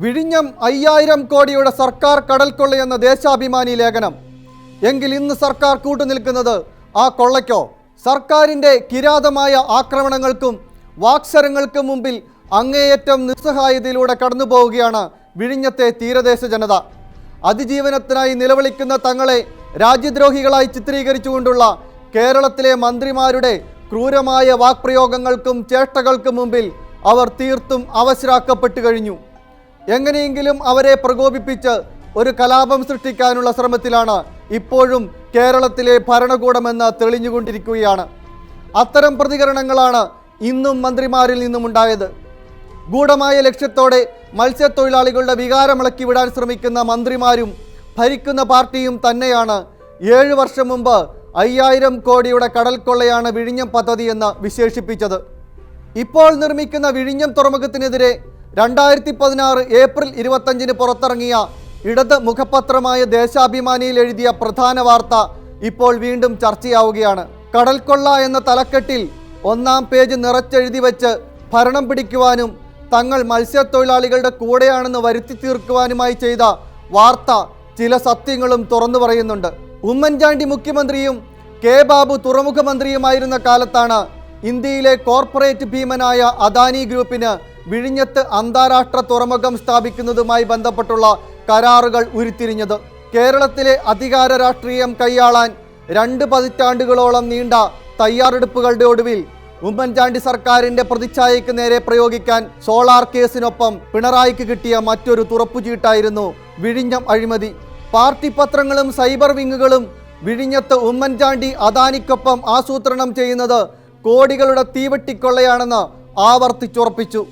വിഴിഞ്ഞം 5000 കോടിയുടെ സർക്കാർ കടൽ കൊള്ളയെന്ന ദേശാഭിമാനി ലേഖനം. എങ്കിൽ ഇന്ന് സർക്കാർ കൂട്ടുനിൽക്കുന്നത് ആ കൊള്ളയ്ക്കോ? സർക്കാരിൻ്റെ കിരാതമായ ആക്രമണങ്ങൾക്കും വാക്സരങ്ങൾക്കും മുമ്പിൽ അങ്ങേയറ്റം നിസ്സഹായതയിലൂടെ കടന്നു പോവുകയാണ് വിഴിഞ്ഞത്തെ തീരദേശ ജനത. അതിജീവനത്തിനായി നിലവിളിക്കുന്ന തങ്ങളെ രാജ്യദ്രോഹികളായി ചിത്രീകരിച്ചുകൊണ്ടുള്ള കേരളത്തിലെ മന്ത്രിമാരുടെ ക്രൂരമായ വാക്പ്രയോഗങ്ങൾക്കും ചേഷ്ടകൾക്കും മുമ്പിൽ അവർ തീർത്തും അവശരാക്കപ്പെട്ടു കഴിഞ്ഞു. എങ്ങനെയെങ്കിലും അവരെ പ്രകോപിപ്പിച്ച് ഒരു കലാപം സൃഷ്ടിക്കാനുള്ള ശ്രമത്തിലാണ് ഇപ്പോഴും കേരളത്തിലെ ഭരണകൂടമെന്ന് തെളിഞ്ഞുകൊണ്ടിരിക്കുകയാണ്. അത്തരം പ്രതികരണങ്ങളാണ് ഇന്നും മന്ത്രിമാരിൽ നിന്നുമുണ്ടായത്. ഗൂഢമായ ലക്ഷ്യത്തോടെ മത്സ്യത്തൊഴിലാളികളുടെ വികാരമിളക്കി വിടാൻ ശ്രമിക്കുന്ന മന്ത്രിമാരും ഭരിക്കുന്ന പാർട്ടിയും തന്നെയാണ് 7 വർഷം മുമ്പ് 5000 കോടിയുടെ കടൽ കൊള്ളയാണ് വിഴിഞ്ഞം പദ്ധതി എന്ന് വിശേഷിപ്പിച്ചത്. ഇപ്പോൾ നിർമ്മിക്കുന്ന വിഴിഞ്ഞം തുറമുഖത്തിനെതിരെ 2016 ഏപ്രിൽ 25 പുറത്തിറങ്ങിയ ഇടത് മുഖപത്രമായ ദേശാഭിമാനിയിൽ എഴുതിയ പ്രധാന വാർത്ത ഇപ്പോൾ വീണ്ടും ചർച്ചയാവുകയാണ്. കടൽക്കൊള്ള എന്ന തലക്കെട്ടിൽ 1-ാം പേജ് നിറച്ചെഴുതി വെച്ച് ഭരണം പിടിക്കുവാനും തങ്ങൾ മത്സ്യത്തൊഴിലാളികളുടെ കൂടെയാണെന്ന് വരുത്തി തീർക്കുവാനുമായി ചെയ്ത വാർത്ത ചില സത്യങ്ങളും തുറന്നു പറയുന്നുണ്ട്. ഉമ്മൻചാണ്ടി മുഖ്യമന്ത്രിയും കെ ബാബു തുറമുഖ മന്ത്രിയുമായിരുന്ന കാലത്താണ് ഇന്ത്യയിലെ കോർപ്പറേറ്റ് ഭീമനായ അദാനി ഗ്രൂപ്പിന് വിഴിഞ്ഞത്ത് അന്താരാഷ്ട്ര തുറമുഖം സ്ഥാപിക്കുന്നതുമായി ബന്ധപ്പെട്ടുള്ള കരാറുകൾ ഉരുത്തിരിഞ്ഞത്. കേരളത്തിലെ അധികാര രാഷ്ട്രീയം കൈയാളാൻ 2 പതിറ്റാണ്ടുകളോളം നീണ്ട തയ്യാറെടുപ്പുകളുടെ ഒടുവിൽ ഉമ്മൻചാണ്ടി സർക്കാരിന്റെ പ്രതിച്ഛായയ്ക്ക് നേരെ പ്രയോഗിക്കാൻ സോളാർ കേസിനൊപ്പം പിണറായിക്ക് കിട്ടിയ മറ്റൊരു തുറപ്പുചീട്ടായിരുന്നു വിഴിഞ്ഞം അഴിമതി. പാർട്ടി പത്രങ്ങളും സൈബർ വിങ്ങുകളും വിഴിഞ്ഞത്ത് ഉമ്മൻചാണ്ടി അദാനിക്കൊപ്പം ആസൂത്രണം ചെയ്യുന്നത് കോടികളുടെ തീവെട്ടിക്കൊള്ളയാണെന്ന് ആവർത്തിച്ചുറപ്പിച്ചു.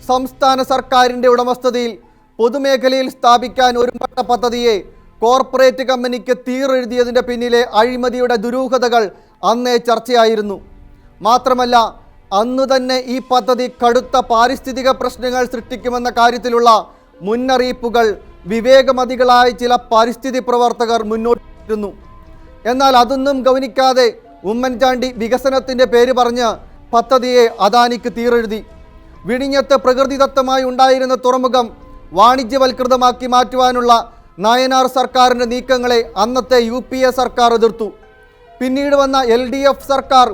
സംസ്ഥാന സർക്കാരിൻ്റെ ഉടമസ്ഥതയിൽ പൊതുമേഖലയിൽ സ്ഥാപിക്കാൻ ഒരുമ്പെട്ട പദ്ധതിയെ കോർപ്പറേറ്റ് കമ്പനിക്ക് തീറെഴുതിയതിൻ്റെ പിന്നിലെ അഴിമതിയുടെ ദുരൂഹതകൾ അന്നേ ചർച്ചയായിരുന്നു. മാത്രമല്ല, അന്നു തന്നെ ഈ പദ്ധതി കടുത്ത പാരിസ്ഥിതിക പ്രശ്നങ്ങൾ സൃഷ്ടിക്കുമെന്ന കാര്യത്തിലുള്ള മുന്നറിയിപ്പുകൾ വിവേകമതികളായ ചില പരിസ്ഥിതി പ്രവർത്തകർ മുന്നോട്ടിരുന്നു. എന്നാൽ അതൊന്നും ഗൗനിക്കാതെ ഉമ്മൻചാണ്ടി വികസനത്തിൻ്റെ പേര് പറഞ്ഞ് പദ്ധതിയെ അദാനിക്ക് തീറെഴുതി. വിഴിഞ്ഞത്ത് പ്രകൃതിദത്തമായി ഉണ്ടായിരുന്ന തുറമുഖം വാണിജ്യവൽകൃതമാക്കി മാറ്റുവാനുള്ള നായനാർ സർക്കാരിൻ്റെ നീക്കങ്ങളെ അന്നത്തെ UPA സർക്കാർ എതിർത്തു. പിന്നീട് വന്ന LDF സർക്കാർ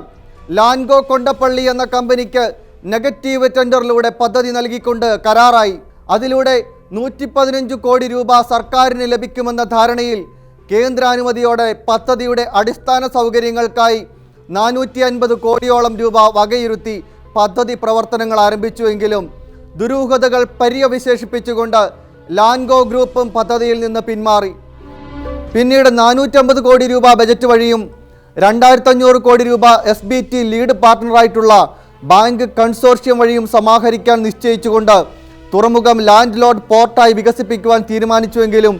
ലാൻഗോ കൊണ്ടപ്പള്ളി എന്ന കമ്പനിക്ക് നെഗറ്റീവ് ടെൻഡറിലൂടെ പദ്ധതി നൽകിക്കൊണ്ട് കരാറായി. അതിലൂടെ 115 കോടി രൂപ സർക്കാരിന് ലഭിക്കുമെന്ന ധാരണയിൽ കേന്ദ്രാനുമതിയോടെ പദ്ധതിയുടെ അടിസ്ഥാന സൗകര്യങ്ങൾക്കായി 450 കോടിയോളം രൂപ വകയിരുത്തി പദ്ധതി പ്രവർത്തനങ്ങൾ ആരംഭിച്ചുവെങ്കിലും ദുരൂഹതകൾ പര്യവിശേഷിപ്പിച്ചുകൊണ്ട് ലാൻഗോ ഗ്രൂപ്പും പദ്ധതിയിൽ നിന്ന് പിന്മാറി. പിന്നീട് 450 കോടി രൂപ ബജറ്റ് വഴിയും 2500 കോടി രൂപ SBT ലീഡ് പാർട്ട്ണറായിട്ടുള്ള ബാങ്ക് കൺസോർഷ്യം വഴിയും സമാഹരിക്കാൻ നിശ്ചയിച്ചുകൊണ്ട് തുറമുഖം ലാൻഡ് ലോഡ് പോർട്ടായി വികസിപ്പിക്കുവാൻ തീരുമാനിച്ചുവെങ്കിലും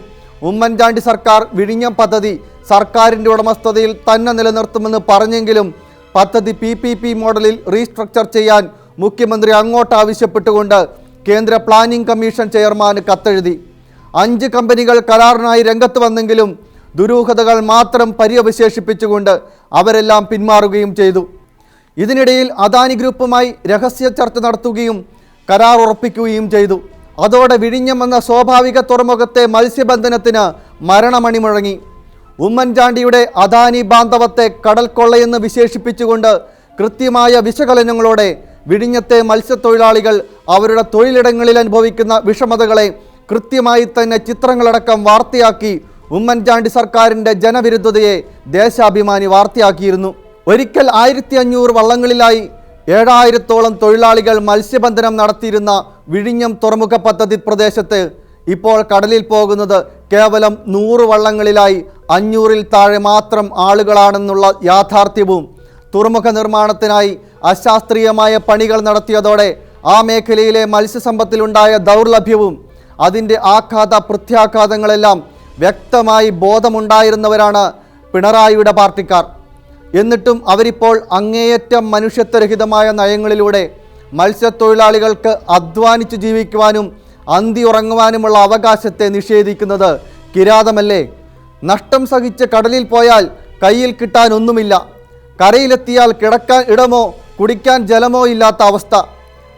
ഉമ്മൻചാണ്ടി സർക്കാർ വിഴിഞ്ഞം പദ്ധതി സർക്കാരിൻ്റെ ഉടമസ്ഥതയിൽ തന്നെ നിലനിർത്തുമെന്ന് പറഞ്ഞെങ്കിലും പദ്ധതി PPP മോഡലിൽ റീസ്ട്രക്ചർ ചെയ്യാൻ മുഖ്യമന്ത്രി അങ്ങോട്ട് ആവശ്യപ്പെട്ടുകൊണ്ട് കേന്ദ്ര പ്ലാനിംഗ് കമ്മീഷൻ ചെയർമാന് കത്തെഴുതി. 5 കമ്പനികൾ കരാറിനായി രംഗത്ത് വന്നെങ്കിലും ദുരൂഹതകൾ മാത്രം പര്യവശേഷിപ്പിച്ചുകൊണ്ട് അവരെല്ലാം പിന്മാറുകയും ചെയ്തു. ഇതിനിടയിൽ അദാനി ഗ്രൂപ്പുമായി രഹസ്യ ചർച്ച നടത്തുകയും കരാർ ഉറപ്പിക്കുകയും ചെയ്തു. അതോടെ വിഴിഞ്ഞം എന്ന സ്വാഭാവിക തുറമുഖത്തെ മത്സ്യബന്ധനത്തിന് മരണമണി മുഴങ്ങി. ഉമ്മൻചാണ്ടിയുടെ അദാനി ബാന്ധവത്തെ കടൽ കൊള്ളയെന്ന് വിശേഷിപ്പിച്ചുകൊണ്ട് കൃത്യമായ വിശകലനങ്ങളോടെ വിഴിഞ്ഞത്തെ മത്സ്യത്തൊഴിലാളികൾ അവരുടെ തൊഴിലിടങ്ങളിൽ അനുഭവിക്കുന്ന വിഷമതകളെ കൃത്യമായി തന്നെ ചിത്രങ്ങളടക്കം വാർത്തയാക്കി ഉമ്മൻചാണ്ടി സർക്കാരിൻ്റെ ജനവിരുദ്ധതയെ ദേശാഭിമാനി വാർത്തയാക്കിയിരുന്നു. ഒരിക്കൽ 1500 വള്ളങ്ങളിലായി 7000-ഓളം തൊഴിലാളികൾ മത്സ്യബന്ധനം നടത്തിയിരുന്ന വിഴിഞ്ഞം തുറമുഖ പദ്ധതി പ്രദേശത്ത് ഇപ്പോൾ കടലിൽ പോകുന്നത് കേവലം 100 വള്ളങ്ങളിലായി 500-ൽ താഴെ മാത്രം ആളുകളാണെന്നുള്ള യാഥാർത്ഥ്യവും തുറമുഖ നിർമ്മാണത്തിനായി അശാസ്ത്രീയമായ പണികൾ നടത്തിയതോടെ ആ മേഖലയിലെ മത്സ്യസമ്പത്തിലുണ്ടായ ദൗർലഭ്യവും അതിൻ്റെ പ്രത്യാഘാതങ്ങളെല്ലാം വ്യക്തമായി ബോധമുണ്ടായിരുന്നവരാണ് പിണറായിയുടെ പാർട്ടിക്കാർ. എന്നിട്ടും അവരിപ്പോൾ അങ്ങേയറ്റം മനുഷ്യത്വരഹിതമായ നയങ്ങളിലൂടെ മത്സ്യത്തൊഴിലാളികൾക്ക് അധ്വാനിച്ച് ജീവിക്കുവാനും അന്തി ഉറങ്ങുവാനുമുള്ള അവകാശത്തെ നിഷേധിക്കുന്നത് കിരാതമല്ലേ? നഷ്ടം സഹിച്ച് കടലിൽ പോയാൽ കയ്യിൽ കിട്ടാൻ ഒന്നുമില്ല. കരയിലെത്തിയാൽ കിടക്കാൻ ഇടമോ കുടിക്കാൻ ജലമോ ഇല്ലാത്ത അവസ്ഥ.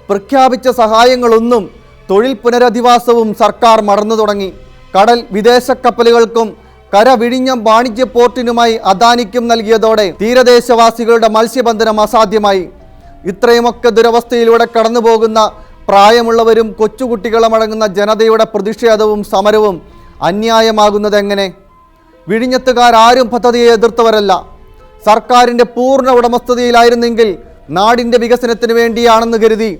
പ്രഖ്യാപിച്ച സഹായങ്ങളൊന്നും തൊഴിൽ പുനരധിവാസവും സർക്കാർ മറന്നു തുടങ്ങി. കടൽ വിദേശ കപ്പലുകൾക്കും കര വിഴിഞ്ഞം വാണിജ്യ പോർട്ടിനുമായി അദാനിക്കും നൽകിയതോടെ തീരദേശവാസികളുടെ മത്സ്യബന്ധനം അസാധ്യമായി. ഇത്രയുമൊക്കെ ദുരവസ്ഥയിലൂടെ കടന്നുപോകുന്ന പ്രായമുള്ളവരും കൊച്ചുകുട്ടികളുമടങ്ങുന്ന ജനതയുടെ പ്രതിഷേധവും സമരവും അന്യായമാകുന്നതെങ്ങനെ? വിഴിഞ്ഞത്തുകാരും പദ്ധതിയെ എതിർത്തവരല്ല. സർക്കാരിൻ്റെ പൂർണ്ണ ഉടമസ്ഥതയിലായിരുന്നെങ്കിൽ നാടിൻ്റെ വികസനത്തിന് വേണ്ടിയാണെന്ന് കരുതി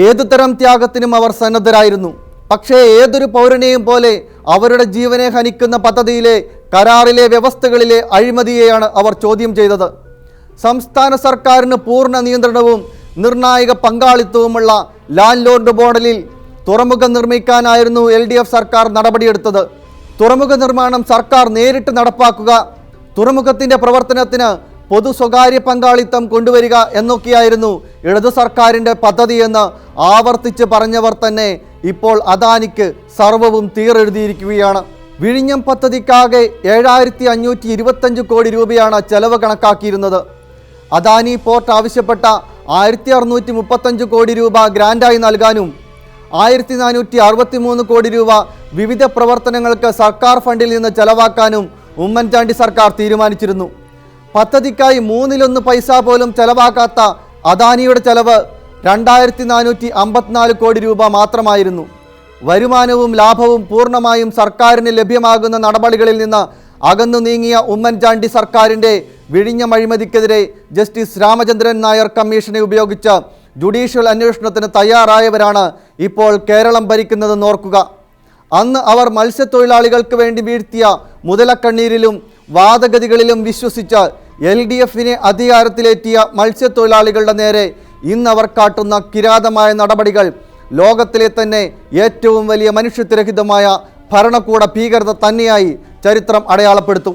ഏതുതരം ത്യാഗത്തിനും അവർ സന്നദ്ധരായിരുന്നു. പക്ഷേ ഏതൊരു പൗരനെയും പോലെ അവരുടെ ജീവനെ ഹനിക്കുന്ന പദ്ധതിയിലെ കരാറിലെ വ്യവസ്ഥകളിലെ അഴിമതിയെയാണ് അവർ ചോദ്യം ചെയ്തത്. സംസ്ഥാന സർക്കാരിന് പൂർണ്ണ നിയന്ത്രണവും നിർണായക പങ്കാളിത്തവുമുള്ള ലാൻഡ് ലോർഡ് മോഡലിൽ തുറമുഖം നിർമ്മിക്കാനായിരുന്നു LDF സർക്കാർ നടപടിയെടുത്തത്. തുറമുഖ നിർമ്മാണം സർക്കാർ നേരിട്ട് നടപ്പാക്കുക, തുറമുഖത്തിൻ്റെ പ്രവർത്തനത്തിന് പൊതു സ്വകാര്യ പങ്കാളിത്തം കൊണ്ടുവരിക എന്നൊക്കെയായിരുന്നു ഇടതു സർക്കാരിൻ്റെ പദ്ധതിയെന്ന് ആവർത്തിച്ച് പറഞ്ഞവർ തന്നെ ഇപ്പോൾ അദാനിക്ക് സർവ്വവും തീറെഴുതിയിരിക്കുകയാണ്. വിഴിഞ്ഞം പദ്ധതിക്കാകെ 7525 കോടി രൂപയാണ് ചെലവ് കണക്കാക്കിയിരുന്നത്. അദാനി പോർട്ട് ആവശ്യപ്പെട്ട 1635 കോടി രൂപ ഗ്രാൻഡായി നൽകാനും 1463 കോടി രൂപ വിവിധ പ്രവർത്തനങ്ങൾക്ക് സർക്കാർ ഫണ്ടിൽ നിന്ന് ചെലവാക്കാനും ഉമ്മൻചാണ്ടി സർക്കാർ തീരുമാനിച്ചിരുന്നു. പദ്ധതിക്കായി 1/3 പൈസ പോലും ചെലവാക്കാത്ത അദാനിയുടെ ചെലവ് 2454 കോടി രൂപ മാത്രമായിരുന്നു. വരുമാനവും ലാഭവും പൂർണ്ണമായും സർക്കാരിന് ലഭ്യമാകുന്ന നടപടികളിൽ നിന്ന് അകന്നു നീങ്ങിയ ഉമ്മൻചാണ്ടി സർക്കാരിൻ്റെ വിഴിഞ്ഞം അഴിമതിക്കെതിരെ ജസ്റ്റിസ് രാമചന്ദ്രൻ നായർ കമ്മീഷനെ ഉപയോഗിച്ച് ജുഡീഷ്യൽ അന്വേഷണത്തിന് തയ്യാറായവരാണ് ഇപ്പോൾ കേരളം ഭരിക്കുന്നതെന്ന് ഓർക്കുക. അന്ന് അവർ മത്സ്യത്തൊഴിലാളികൾക്ക് വേണ്ടി വീഴ്ത്തിയ മുതലക്കണ്ണീരിലും വാദഗതികളിലും വിശ്വസിച്ച് LDFനെ അധികാരത്തിലേറ്റിയ മത്സ്യത്തൊഴിലാളികളുടെ നേരെ ഇന്നവർ കാട്ടുന്ന കിരാതമായ നടപടികൾ ലോകത്തിലെ തന്നെ ഏറ്റവും വലിയ മനുഷ്യത്വരഹിതമായ ഭരണകൂട ഭീകരത തന്നെയായി ചരിത്രം അടയാളപ്പെടുത്തും.